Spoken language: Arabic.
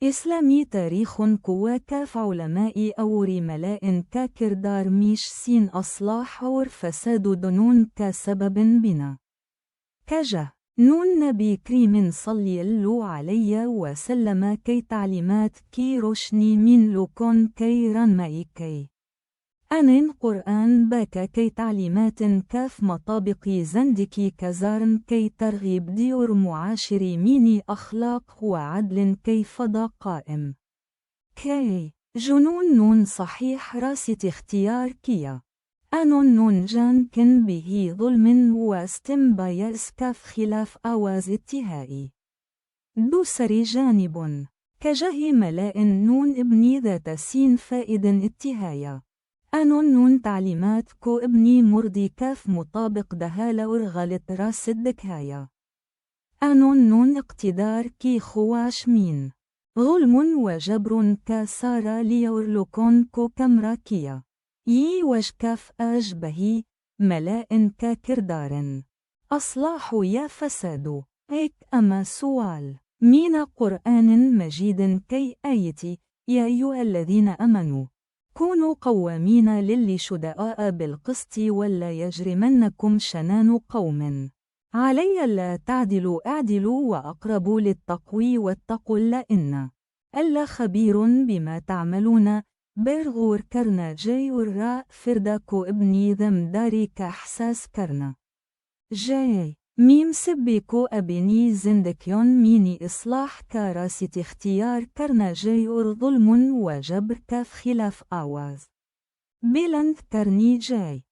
إسلامي تاريخ قوة كاف علماء أور ملاء كاكردار ميش سين أصلاح أور فساد دنون كسبب بنا كجه نون نبي كريم صلي اللو علي وسلم كي تعليمات كي روشني من لوكون كي رنمائي كي أنن قرآن باك كي تعليمات كاف مطابق زندكي كزارن كي ترغيب ديور معاشري ميني أخلاق وعدل كي فضا قائم كي جنون نون صحيح راسة اختيار كيا أنون نون جان كن به ظلم واستمبايس كاف خلاف أواز اتهائي دوسري جانب كجه ملاء نون ابني ذات سين فائد اتهايا أنون نون تعليمات كو ابني مرضي كاف مطابق دهالة ورغلت راس الدكايا أنون نون اقتدار كي خواش مين ظلم وجبر كسارة ليورلوكون كو كمراكيا يي وشكاف أجبهي ملاء ككردار أصلاح يا فساد هيك أما سؤال مين قرآن مجيد كي آيتي يا أيها الذين أمنوا كونوا قوامين للي شداء بالقسط ولا يجرمنكم شنان قوم علي لا تعدلوا اعدلوا وأقربوا للتقوي واتقوا لإن ألا خبير بما تعملون برغور كرنا جاي والراء فرداكو ابني ذم داري كحساس كرنا جاي ميم سبيكو أبني زندكيون ميني إصلاح كراسة اختيار كرنا جاي ظلم وجبر كاف خلاف آواز بلند كرني جاي